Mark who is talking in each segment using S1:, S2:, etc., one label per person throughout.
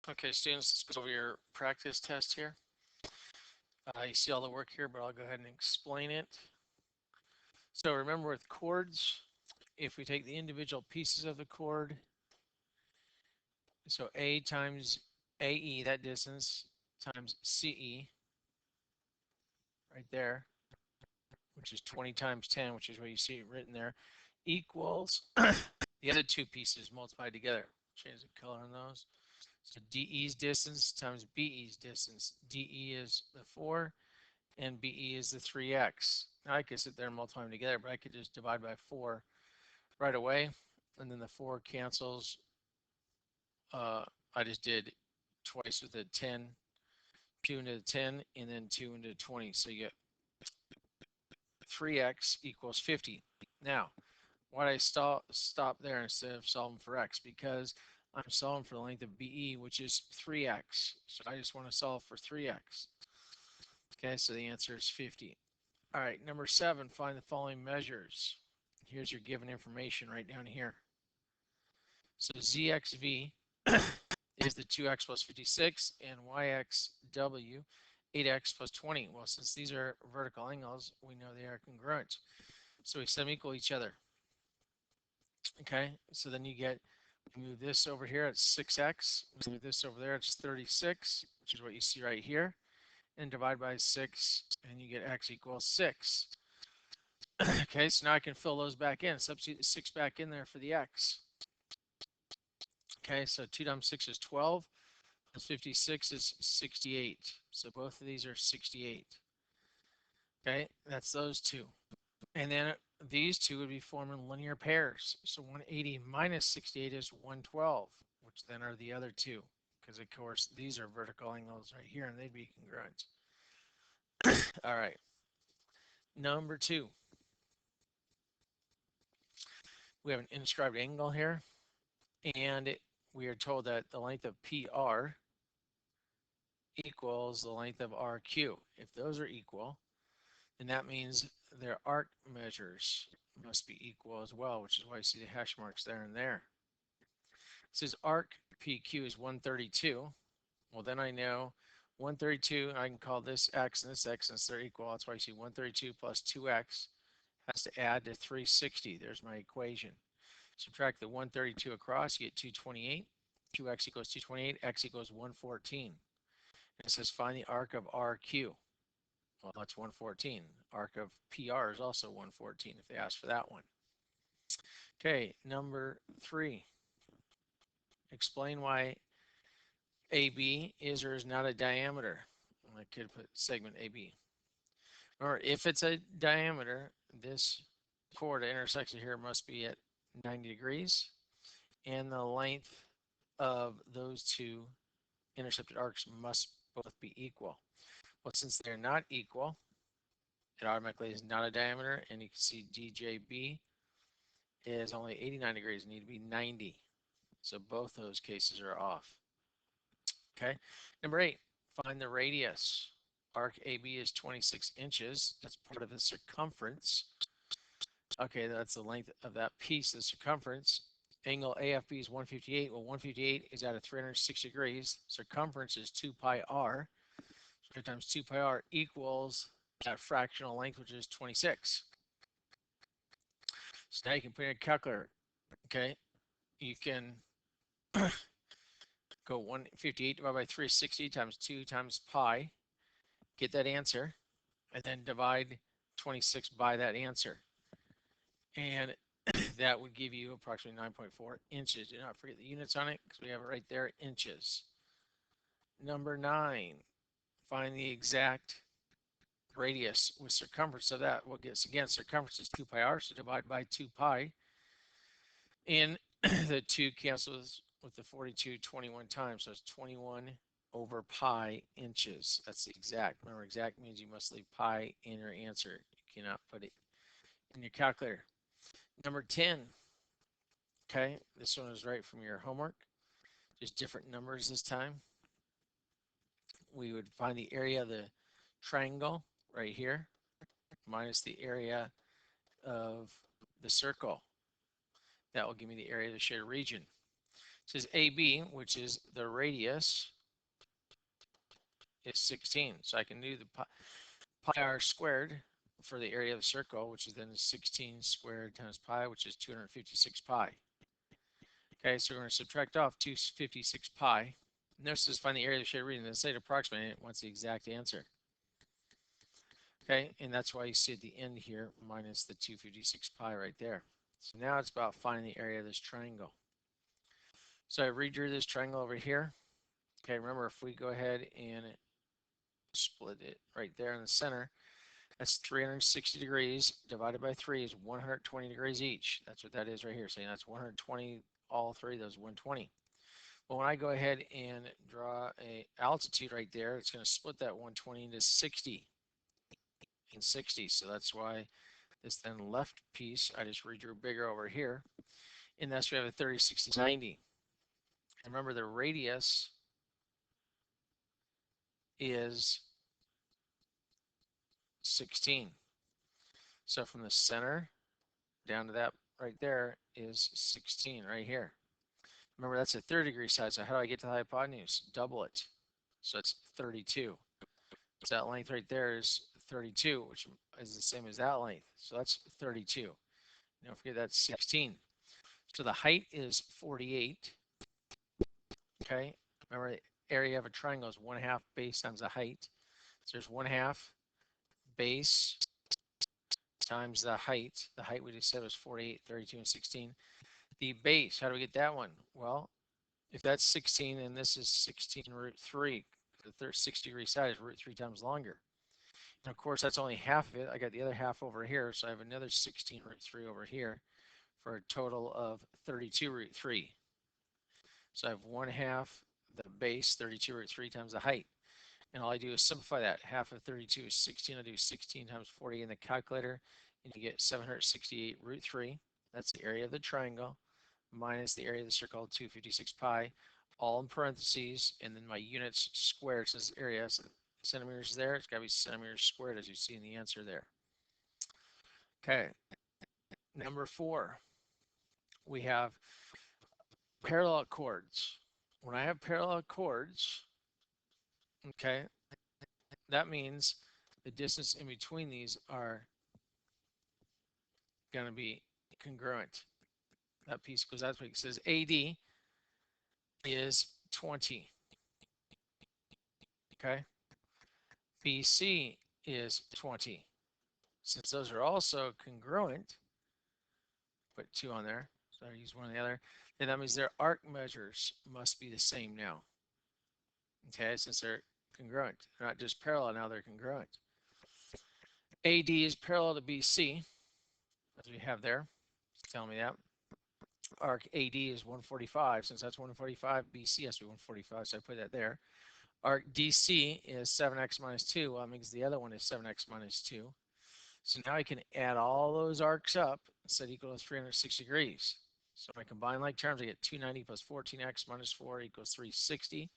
S1: Okay, students, let's go over your practice test here. You see all the work here, but I'll go ahead and explain it. So remember with chords, if we take the individual pieces of the chord, so A times AE, that distance, times CE, right there, which is 20 times 10, which is what you see written there, equals the other two pieces multiplied together. Change the color on those. So DE's distance times BE's distance. DE is the 4, and BE is the 3x. Now I could sit there and multiply them together, but I could just divide by 4 right away, and then the 4 cancels. I just did twice with the 10, 2 into the 10, and then 2 into 20. So you get 3x equals 50. Now, why did I stop there instead of solving for x? Because I'm solving for the length of BE, which is 3x. So I just want to solve for 3x. Okay, so the answer is 50. All right, number 7, find the following measures. Here's your given information right down here. So ZXV is the 2x plus 56, and YXW, 8x plus 20. Well, since these are vertical angles, we know they are congruent. So we set them equal to each other. Okay, so then you get, move this over here, it's 6x. Move this over there, it's 36, which is what you see right here. And divide by 6, and you get x equals 6. Okay, so now I can fill those back in. Substitute the 6 back in there for the x. Okay, so 2 times 6 is 12, plus 56 is 68. So both of these are 68. Okay, that's those two. And then these two would be forming linear pairs. So 180 minus 68 is 112, which then are the other two. Because of course, these are vertical angles right here, and they'd be congruent. All right. Number 2. We have an inscribed angle here, and we are told that the length of PR equals the length of RQ. If those are equal, then that means their arc measures must be equal as well, which is why you see the hash marks there and there. It says arc PQ is 132. Well, then I know 132, I can call this x and this x since they're equal. That's why you see 132 plus 2x has to add to 360. There's my equation. Subtract the 132 across, you get 228. 2x equals 228, x equals 114. And it says find the arc of RQ. Well, that's 114. Arc of PR is also 114 if they ask for that one. Okay, number 3. Explain why AB is or is not a diameter. I could put segment AB. Or if it's a diameter, this chord intersection here must be at 90 degrees, and the length of those two intercepted arcs must both be equal. Well, since they're not equal, it automatically is not a diameter, and you can see DJB is only 89 degrees, need to be 90. So both those cases are off. Okay, number 8, find the radius. Arc AB is 26 inches. That's part of the circumference. Okay, that's the length of that piece, the circumference. Angle AFB is 158. Well, 158 is at a 360 degrees. Circumference is 2 pi r. So times 2 pi r equals that fractional length, which is 26. So now you can put in a calculator. Okay, you can go 158 divided by 360 times 2 times pi, get that answer, and then divide 26 by that answer. And that would give you approximately 9.4 inches. Do not forget the units on it because we have it right there, inches. Number 9, find the exact radius with circumference of that. Well, guess again, circumference is 2 pi r, so divide by 2 pi. And the 2 cancels with the 42 21 times, so it's 21 over pi inches. That's the exact. Remember, exact means you must leave pi in your answer. You cannot put it in your calculator. Number 10. Okay, this one is right from your homework. Just different numbers this time. We would find the area of the triangle right here minus the area of the circle. That will give me the area of the shared region. says AB, which is the radius, is 16. So I can do the pi r squared for the area of the circle, which is then 16 squared times pi, which is 256 pi. Okay, so we're going to subtract off 256 pi. Notice this, find the area of the shared region. Then say to approximate it, wants the exact answer. Okay, and that's why you see at the end here, minus the 256 pi right there. So now it's about finding the area of this triangle. So I redrew this triangle over here. Okay, remember if we go ahead and split it right there in the center, that's 360 degrees divided by 3 is 120 degrees each. That's what that is right here. Saying that's 120, all three of those 120. Well, when I go ahead and draw a altitude right there, it's going to split that 120 into 60 and 60. So that's why this then left piece, I just redrew bigger over here. And that's we have a 30, 60, 90. And remember the radius is 16. So from the center down to that right there is 16 right here. Remember that's a 30-degree side, so how do I get to the hypotenuse? Double it. So it's 32. So that length right there is 32, which is the same as that length. So that's 32. Don't forget that's 16. So the height is 48. Okay. Remember the area of a triangle is 1/2 base times the height. So there's 1/2 base times the height. The height we just said was 48, 32, and 16. The base, how do we get that one? Well, if that's 16 and this is 16 root 3, the 60-degree side is root 3 times longer. And of course, that's only half of it. I got the other half over here, so I have another 16 root 3 over here for a total of 32 root 3. So I have 1/2 the base, 32 root 3 times the height. And all I do is simplify that. Half of 32 is 16. I do 16 times 40 in the calculator, and you get 768 root 3. That's the area of the triangle minus the area of the circle, 256 pi, all in parentheses, and then my units squared since area centimeters there. It's got to be centimeters squared as you see in the answer there. Okay, number 4, we have parallel chords. When I have parallel chords, okay, that means the distance in between these are going to be congruent. That piece goes that way. It says AD is 20. Okay. BC is 20. Since those are also congruent, put 2 on there. So I use one or the other. Then that means their arc measures must be the same now. Okay, since they're congruent. They're not just parallel, now they're congruent. AD is parallel to BC, as we have there. It's telling me that. Arc AD is 145. Since that's 145, BC has to be 145, so I put that there. Arc DC is 7x minus 2. Well, that means the other one is 7x minus 2. So now I can add all those arcs up and set equal to 360 degrees. So if I combine like terms, I get 290 plus 14x minus 4 equals 360.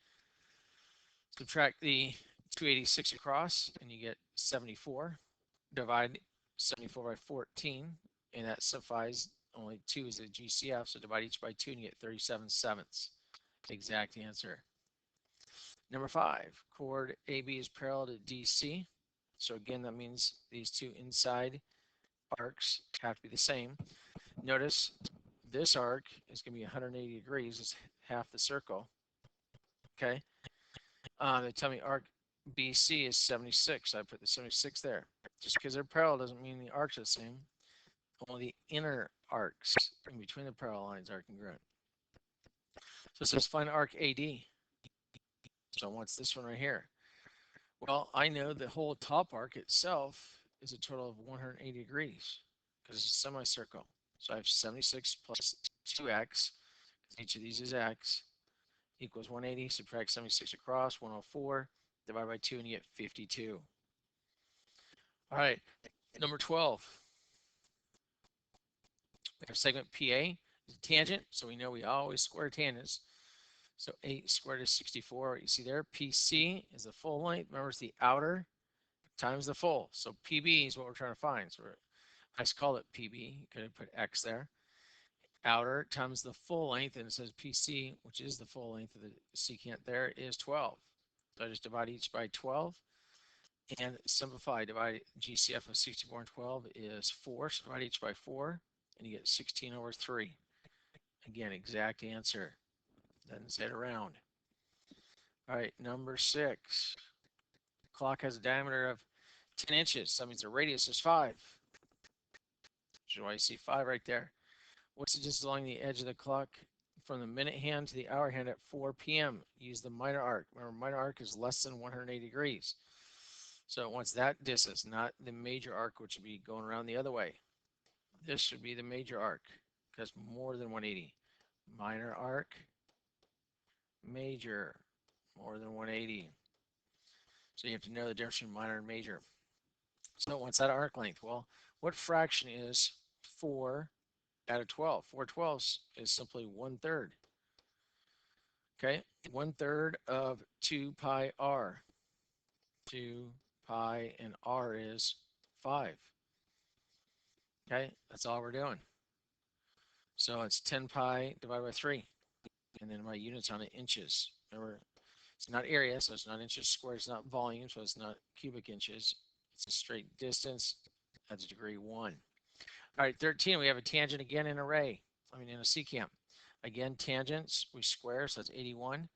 S1: Subtract the 286 across, and you get 74. Divide 74 by 14, and that simplifies. Only 2 is a GCF, so divide each by 2, and you get 37/7. Exact answer. Number 5, chord AB is parallel to DC. So again, that means these two inside arcs have to be the same. Notice this arc is going to be 180 degrees. It's half the circle. Okay. They tell me arc BC is 76. I put the 76 there. Just because they're parallel doesn't mean the arcs are the same. Only the inner arcs in between the parallel lines are congruent. So it says find arc AD. So what's this one right here? Well, I know the whole top arc itself is a total of 180 degrees because it's a semicircle. So I have 76 plus 2x, each of these is x, equals 180. Subtract 76 across, 104, divide by 2, and you get 52. All right, number 12. We have segment PA is a tangent, so we know we always square tangents. So 8 squared is 64. You see there, PC is the full length. Remember, it's the outer times the full. So PB is what we're trying to find. So I just call it PB. You could have put X there. outer times the full length, and it says PC, which is the full length of the secant there, is 12. So I just divide each by 12 and simplify. Divide GCF of 64 and 12 is 4, so divide each by 4 and you get 16 over 3. Again, exact answer. Doesn't say it around. All right, number 6. The clock has a diameter of 10 inches. So that means the radius is 5. So why you see 5 right there. What's the distance along the edge of the clock from the minute hand to the hour hand at 4 p.m.? Use the minor arc. Remember, minor arc is less than 180 degrees. So it wants that distance, not the major arc, which would be going around the other way. This should be the major arc because more than 180. Minor arc, major, more than 180. So you have to know the difference between minor and major. So what's that arc length? Well, what fraction is 4 out of 12? 4 twelfths is simply 1/3. Okay, 1/3 of 2 pi r. 2 pi and r is 5. Okay, that's all we're doing. So it's 10 pi divided by 3. And then my units on it, inches. Remember, it's not area, so it's not inches squared. It's not volume, so it's not cubic inches. It's a straight distance. That's degree 1. All right, 13, we have a tangent again in array. In a secant. Again, tangents, we square, so that's 81.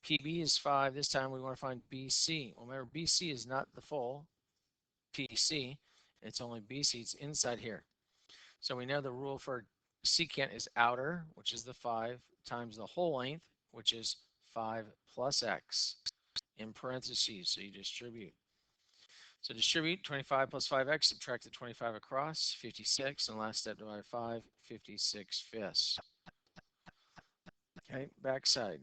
S1: PB is 5. This time we want to find BC. Well, remember, BC is not the full PC. It's only BC. It's inside here. So we know the rule for secant is outer, which is the 5, times the whole length, which is 5 plus x in parentheses. So you distribute. So distribute 25 plus 5x, subtract the 25 across, 56, and last step divide 5, 56 fifths. Okay, backside.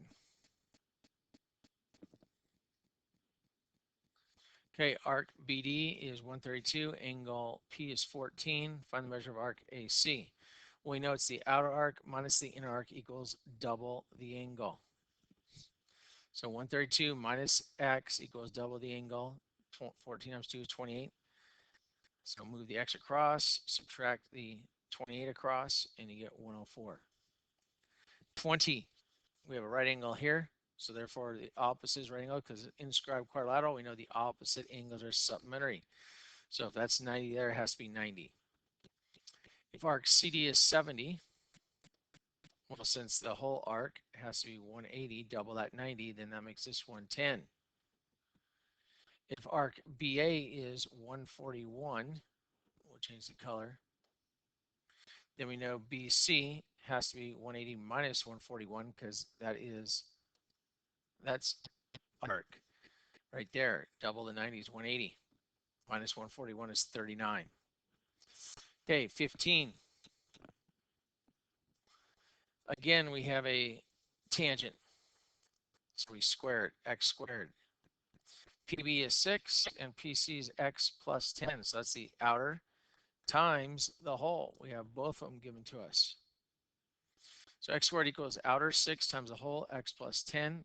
S1: Okay, arc BD is 132, angle P is 14. Find the measure of arc AC. Well, we know it's the outer arc minus the inner arc equals double the angle. So 132 minus x equals double the angle. 14 times 2 is 28. So move the x across, subtract the 28 across, and you get 104. 20. We have a right angle here. So therefore, the opposite is right angle because inscribed quadrilateral, we know the opposite angles are supplementary. So if that's 90 there, it has to be 90. If arc CD is 70, well, since the whole arc has to be 180, double that 90, then that makes this 110. If arc BA is 141, we'll change the color, then we know BC has to be 180 minus 141 because that's arc right there. Double the 90 is 180. Minus 141 is 39. Okay, 15. Again, we have a tangent. So we square it, x squared. PB is 6 and PC is x plus 10. So that's the outer times the whole. We have both of them given to us. So x squared equals outer 6 times the whole, x plus 10.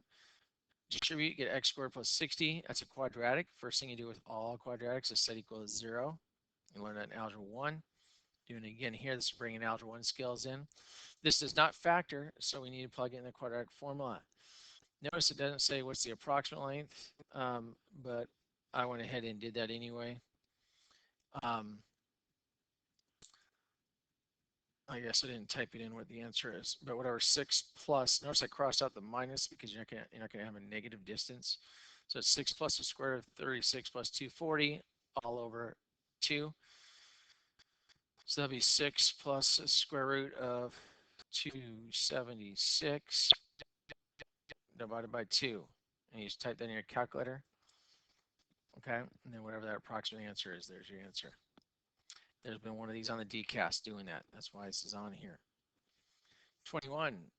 S1: Distribute, get x squared plus 60. That's a quadratic. First thing you do with all quadratics is set equal to 0. You learn that in Algebra 1. Doing it again here, this is bringing Algebra 1 skills in. This does not factor, so we need to plug in the quadratic formula. Notice it doesn't say what's the approximate length, but I went ahead and did that anyway. I guess I didn't type it in what the answer is, but whatever, 6 plus, notice I crossed out the minus because you're not gonna have a negative distance. So it's 6 plus the square root of 36 plus 240 all over 2. So that'll be 6 plus the square root of 276 divided by 2. And you just type that in your calculator. Okay, and then whatever that approximate answer is, there's your answer. There's been one of these on the DCAST doing that. That's why this is on here. 21.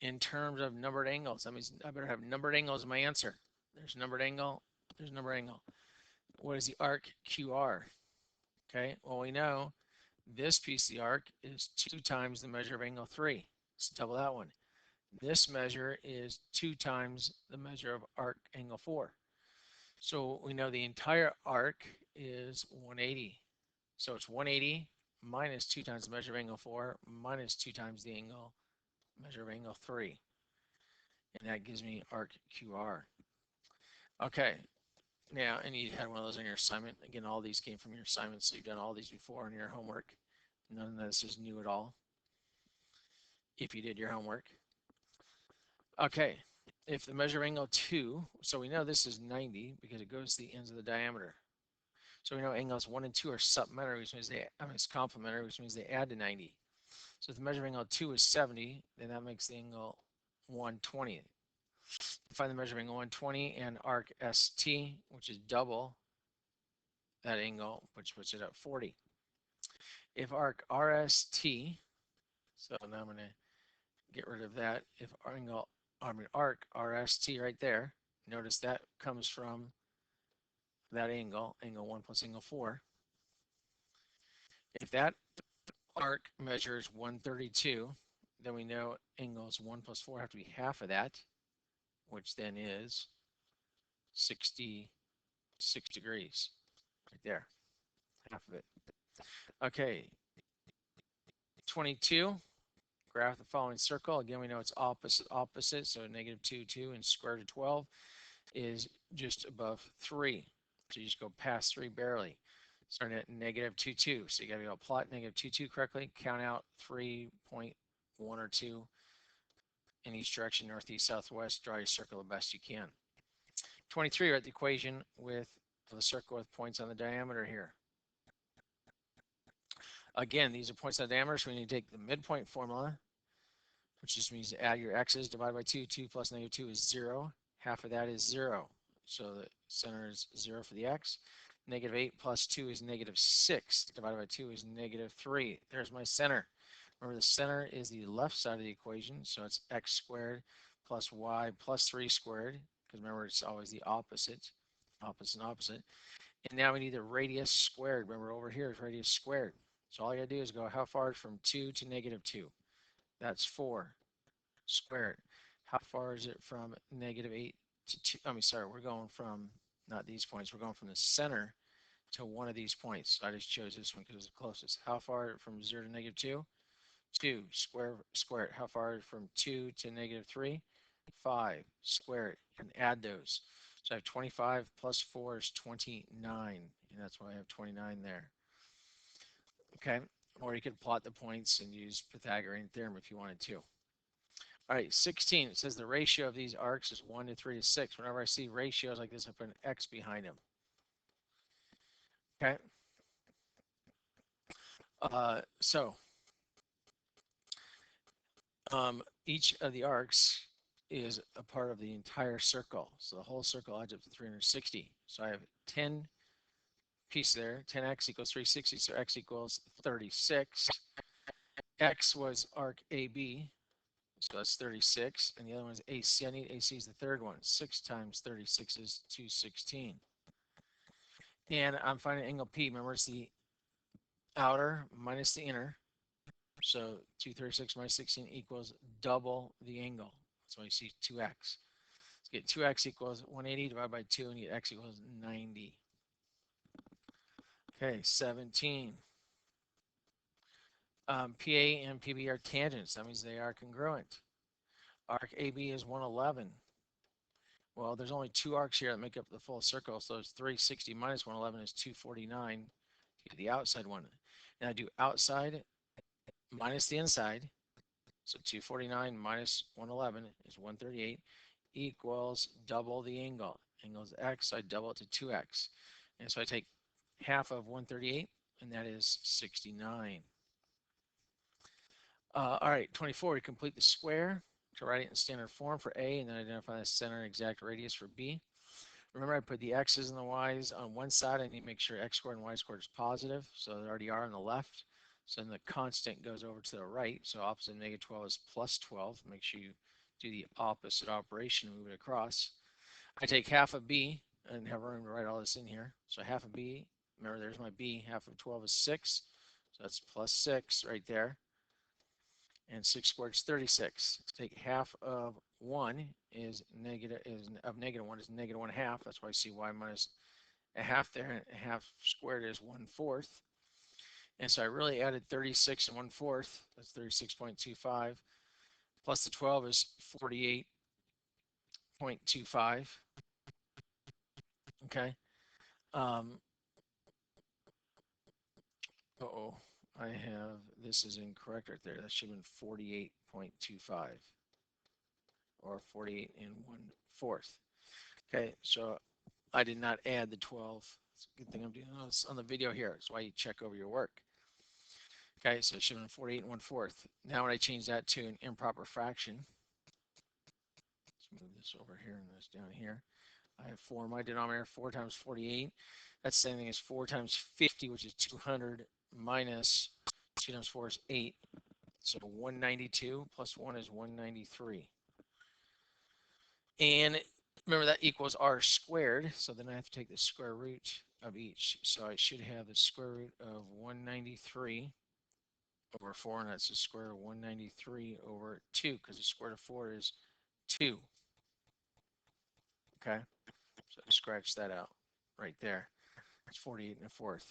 S1: In terms of numbered angles, that means I better have numbered angles in my answer. There's numbered angle. There's numbered angle. What is the arc QR? Okay, well, we know this piece of the arc is 2 times the measure of angle 3. Let's double that one. This measure is 2 times the measure of arc angle 4. So we know the entire arc is 180. So it's 180 minus 2 times the measure of angle 4 minus 2 times the angle measure of angle 3. And that gives me arc QR. Okay, now, and you had one of those on your assignment. Again, all these came from your assignments, so you've done all these before in your homework. None of this is new at all, if you did your homework. Okay, if the measure of angle 2, so we know this is 90 because it goes to the ends of the diameter. So we know angles 1 and 2 are supplementary, which means it's complementary, which means they add to 90. So if the measure of angle 2 is 70, then that makes the angle 120. Find the measure of angle 120 and arc ST, which is double that angle, which puts it at 40. If arc RST, so now I'm going to get rid of that. If arc RST right there, notice that comes from that angle, angle 1 plus angle 4. If that arc measures 132, then we know angles 1 plus 4 have to be half of that, which then is 66 degrees, right there, half of it. Okay, 22, graph the following circle. Again, we know it's opposite, so negative 2, 2, and square root of 12 is just above 3. So you just go past 3 barely. Starting at negative 2, 2. So you got to be able to plot negative 2, 2 correctly, count out 3.1 or 2 in each direction, northeast, southwest, draw your circle the best you can. 23, write the equation with the circle with points on the diameter here. Again, these are points on the diameter, so we need to take the midpoint formula, which just means add your x's, divide by 2, 2 plus negative 2 is 0. Half of that is 0. So the center is 0 for the x. Negative 8 plus 2 is negative 6. Divided by 2 is negative 3. There's my center. Remember, the center is the left side of the equation, so it's x squared plus y plus 3 squared, because remember, it's always the opposite. Opposite and opposite. And now we need the radius squared. Remember, over here is radius squared. So all you got to do is go how far from 2 to negative 2. That's 4 squared. How far is it from negative 8 to 2? I mean, sorry, we're going from, not these points, we're going from the center to one of these points. So I just chose this one because it's the closest. How far from 0 to negative 2? 2 squared. How far from 2 to negative 3? 5 squared. And add those. So I have 25 plus 4 is 29. And that's why I have 29 there. Okay. Or you could plot the points and use Pythagorean theorem if you wanted to. All right, 16, it says the ratio of these arcs is 1 to 3 to 6. Whenever I see ratios like this, I put an X behind them. Okay. Each of the arcs is a part of the entire circle. So the whole circle adds up to 360. So I have 10 pieces there. 10x equals 360, so x equals 36. X was arc AB, so that's 36. And the other one is AC. I need AC is the third one. 6 times 36 is 216. And I'm finding angle P. Remember, it's the outer minus the inner. So 236 minus 16 equals double the angle. So I see 2x. Let's get 2x equals 180 divided by 2 and get x equals 90. Okay, 17. PA and PB are tangents. That means they are congruent. Arc AB is 111. Well, there's only 2 arcs here that make up the full circle, so it's 360 minus 111 is 249 to get the outside one. And I do outside minus the inside. So 249 minus 111 is 138 equals double the angle. Angle is x, so I double it to 2x. And so I take half of 138, and that is 69. All right, 24, we complete the square to write it in standard form for A, and then identify the center and exact radius for B. Remember, I put the x's and the y's on one side. I need to make sure x squared and y squared is positive, so they already are on the left. So then the constant goes over to the right. So opposite of negative 12 is plus 12. Make sure you do the opposite operation and move it across. I take half of B and have room to write all this in here. So half of B, remember there's my B, half of 12 is 6. So that's plus 6 right there. And 6 squared is 36. Take half of 1 is negative, of negative 1 is negative 1/2. That's why I see y minus a half there. And a half squared is 1/4. And so I really added 36 and 1/4. That's 36.25. Plus the 12 is 48.25. Okay. Um, oh, I have, this is incorrect right there. That should have been 48.25 or 48 and 1/4. Okay, so I did not add the 12. It's a good thing I'm doing this on the video here. That's why you check over your work. Okay, so it should have been 48 and 1/4. Now when I change that to an improper fraction, let's move this over here and this down here. I have 4 in my denominator. 4 times 48. That's the same thing as 4 times 50, which is 200, minus 2 times 4 is 8. So 192 plus 1 is 193. And remember that equals r squared. So then I have to take the square root of each. So I should have the square root of 193 over 4, and that's the square root of 193 over 2, because the square root of 4 is 2. Okay, so scratch that out right there. It's 48 and 1/4.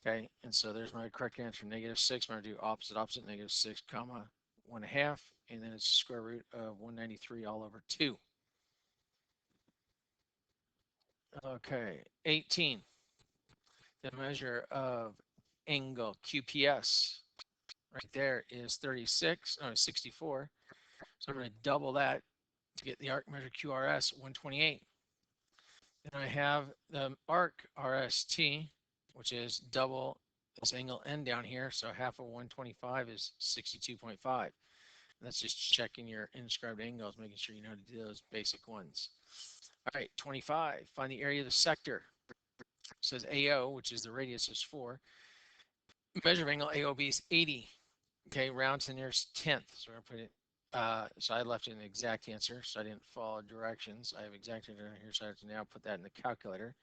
S1: Okay, and so there's my correct answer, -6. I'm going to do opposite, opposite, -6, comma, 1/2, and then it's the square root of 193 all over 2. Okay, 18. The measure of angle QPS right there is 64. So I'm going to double that to get the arc measure QRS 128. Then I have the arc RST, which is double this angle N down here. So half of 125 is 62.5. That's just checking your inscribed angles, making sure you know how to do those basic ones. All right, 25. Find the area of the sector. It says AO, which is the radius is 4. Measure of angle AOB is 80. Okay, round to the nearest tenth. So we're going to put it, so I left an exact answer, so I didn't follow directions. I have exact answer here, so I have to now put that in the calculator.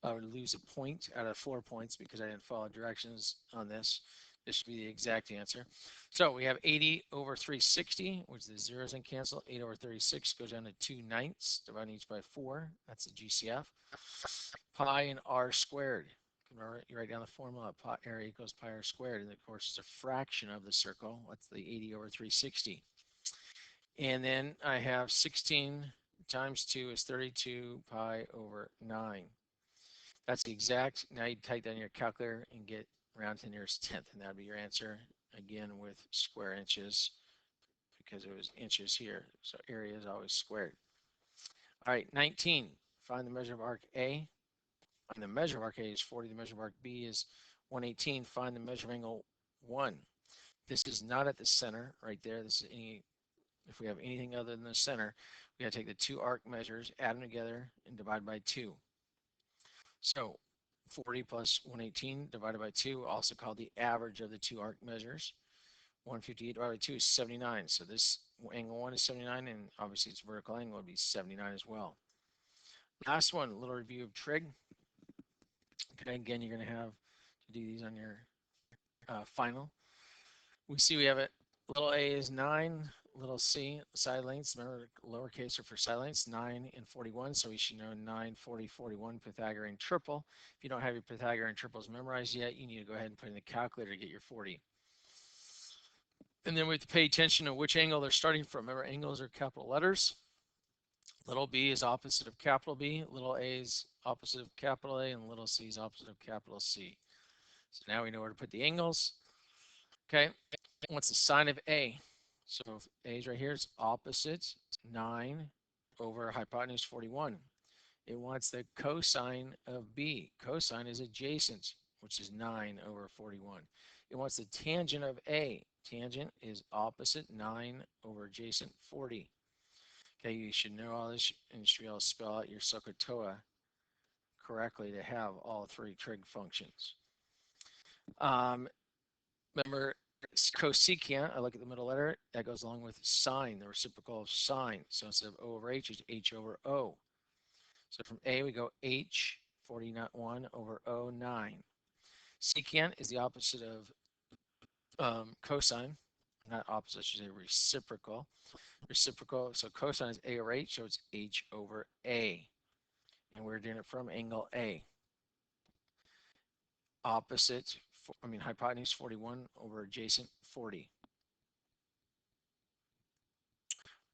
S1: I would lose a point out of 4 points because I didn't follow directions on this. This should be the exact answer. So we have 80 over 360, which the zeros and cancel. 8 over 36 goes down to 2/9, dividing each by 4. That's the GCF. Pi and r squared. Remember, you write down the formula. Pi area equals pi r squared, and of course it's a fraction of the circle. That's the 80 over 360. And then I have 16 times 2 is 32 pi over 9. That's the exact. Now you type down your calculator and get round to the nearest tenth, and that would be your answer, again with square inches, because it was inches here, so area is always squared. All right, 19. Find the measure of arc A. And the measure of arc A is 40. The measure of arc B is 118. Find the measure of angle 1. This is not at the center right there. This is any, if we have anything other than the center, we got to take the two arc measures, add them together, and divide by 2. So 40 plus 118 divided by 2, also called the average of the two arc measures. 158 divided by 2 is 79. So this angle 1 is 79, and obviously its vertical angle would be 79 as well. Last one, a little review of trig. Okay, again, you're going to have to do these on your final. We see we have it. Little a is 9, little c, side lengths. Remember, lowercase are for side lengths, 9 and 41. So we should know 9, 40, 41 Pythagorean triple. If you don't have your Pythagorean triples memorized yet, you need to go ahead and put in the calculator to get your 40. And then we have to pay attention to which angle they're starting from. Remember, angles are capital letters. Little b is opposite of capital B, little a is opposite of capital A, and little c is opposite of capital C. So now we know where to put the angles. Okay, what's the sine of A? So if A is right here, it's opposite 9 over hypotenuse 41. It wants the cosine of B. Cosine is adjacent, which is 9 over 41. It wants the tangent of A. Tangent is opposite 9 over adjacent 40. Okay, you should know all this, and you should be able to spell out your SOHCAHTOA correctly to have all 3 trig functions. Remember, cosecant, I look at the middle letter, that goes along with sine, the reciprocal of sine. So instead of O over H, it's H over O. So from A, we go H, 41 over O, 9. Secant is the opposite of cosine, not opposite, I should say reciprocal. Reciprocal, so cosine is A over H, so it's H over A. And we're doing it from angle A. opposite, hypotenuse 41 over adjacent 40.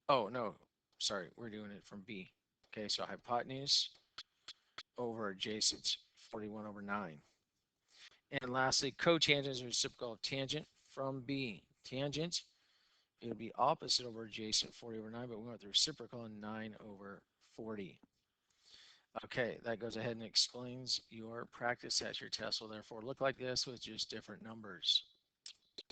S1: Oh, no, sorry, we're doing it from B. Okay, so hypotenuse over adjacent 41 over 9. And lastly, cotangent is reciprocal of tangent from B. Tangent, it would be opposite over adjacent 40 over 9, but we want the reciprocal in 9 over 40. Okay, that goes ahead and explains your practice at your test will therefore look like this with just different numbers.